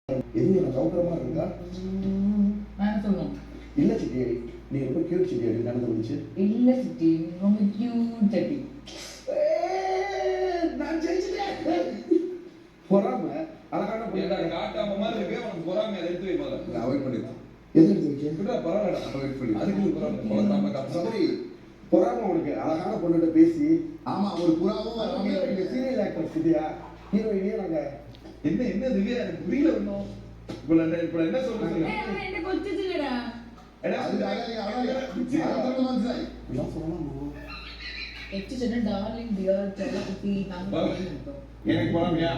எது எனக்கு சௌகரமா இருக்கா? நான் சொல்லுவோம். இல்ல சித்தி, நீ ரொம்ப கியூட் சித்தி. அப்படி நடந்து வந்துச்சு. இல்ல சித்தி, ரொம்ப கியூட் சட்டி. நான் ஜெயிச்சிட்டேன். பொறாம அழகான ஏடா காட்டாம மாதிரி இருக்கு. உனக்கு பொறாம அதை எடுத்து வை முதல்ல. நான் அவாய்ட் பண்ணிட்டேன். எது எடுத்து வைக்க? விடுடா பரவாயில்லடா. அவாய்ட் பண்ணிட்டேன். அதுக்கு பரவாயில்ல. பொறாம காட்டாம. சரி, பொறாம உனக்கு அழகான பொண்ணுகிட்ட பேசி ஆமா, ஒரு புறாவும் சீரியல் ஆக்டர் சித்தியா ஹீரோயினே நாங்க என்ன திவ்யா எனக்கு புரியல ஒண்ணும். இப்ப என்ன சொல்றீங்க? என்ன கொச்சிச்சுலடா. இதெல்லாம் சொல்லலாமா? கொச்சிச்சுனா டார்லிங் டியர் செல்லக்குட்டி நாங்க சொல்லிட்டோம். எனக்கு பொறாமையா?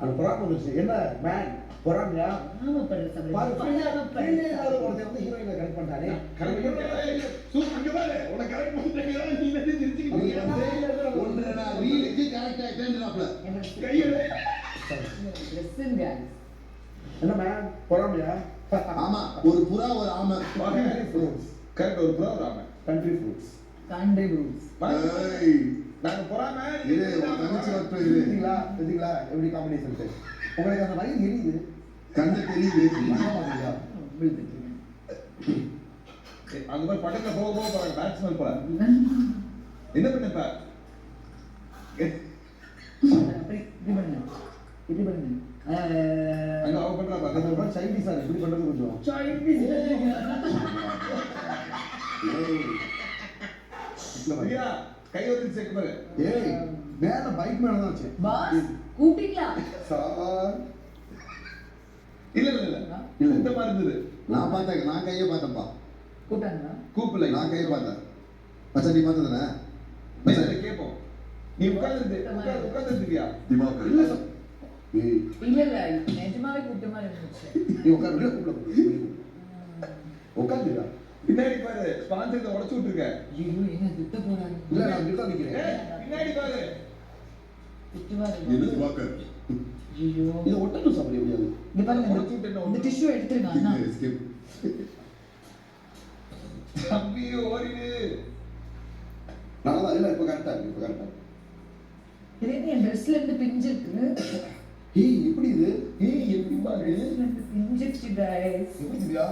அது பொறாம வந்துச்சு. என்ன மேன் பொறாமையா? ஆமா படுற சபரி. ஒருத்தன் வந்து ஹீரோயினை கரெக்ட் பண்ணானே. சூப்பர் பாரு. உனக்கு கரெக்ட் பண்ணிட்டீங்க. நீ என்ன தெரிஞ்சுக்கிட்டீங்க? ஒன்றரை ரீலுக்கு கரெக்ட் ஆயிட்டேன்றாப்ல. கையில லிசன் गाइस. என்ன மேன் பொறாமையா? ஆமா, ஒரு புறா ஒரு ஆமை. கரெக்ட். ஒரு புறா ஒரு ஆமை. Country fruits. காண்டே ப்ரூஸ். ஏய், நாங்க பொறாம இது ஒரு தங்கச்சி வரட்டும் இது. தெரியுங்களா எப்படி காம்பினேஷன் உங்களுக்கு அந்த வழி தெரியுது. கண்ணு தெரியுது. ஆமாங்க. அங்க போய் பக்கத்துல போக போறாங்க. பேட்ஸ்மேன் போற என்ன பண்ணப்ப? அப்படி இது பண்ணு. இது பண்ணு. அங்க அவ பண்றா அந்த பாக்க. மாதிரி சைனீஸ் சார் இப்படி பண்றது கொஞ்சம் சைனீஸ். திவ்யா கை வந்து செக் பாரு. ஏய் மேல பைக் மேல தான் ஆச்சு. பாஸ் கூப்பிட்டீங்களா? சார் இல்ல இல்ல இல்ல இல்ல. இந்த மாதிரி இருந்தது. நான் பார்த்தேன், நான் கையை பார்த்தேன்ப்பா. கூப்பிட்டாங்களா? கூப்பிடல. நான் கையை பார்த்தேன். மச்சான் நீ பார்த்ததானே? மெசேஜ் கேப்போம். நீ உட்கார்ந்து திவ்யா. திமாக் இல்ல சார். ஏய் இல்ல இல்ல நிஜமாவே கூப்பிட்ட மாதிரி இருந்துச்சு. நீ உட்கார் வெளிய கூப்பிட. உட்கார்ந்துடா. பின்னாடி பாரு ஸ்பான்சர் உடைச்சு விட்டுருக்க. ஐயோ என்ன திட்ட போறாரு. இல்ல நான் கிட்ட நிக்கிறேன். பின்னாடி பாரு. திட்டுவாரு. என்ன திமாக்? ஐயோ இது ஒட்டணும் சார் எப்படியாவது. இங்க பாருங்க உடைச்சு விட்டு இந்த டிஷ்யூ எடுத்துருங்க அண்ணா. ஸ்கிப். தம்பி ஓடிடு. நல்லா இல்ல இப்ப கரெக்ட்டா இருக்கு. இப்ப கரெக்ட்டா. இது என்ன என் ட்ரெஸ்ல இருந்து பிஞ்சு இருக்கு. ஏய் எப்படி இது? ஏய் எப்படி பாரு. ட்ரெஸ்ல இருந்து பிஞ்சிருச்சு गाइस. எப்படி இதுயா?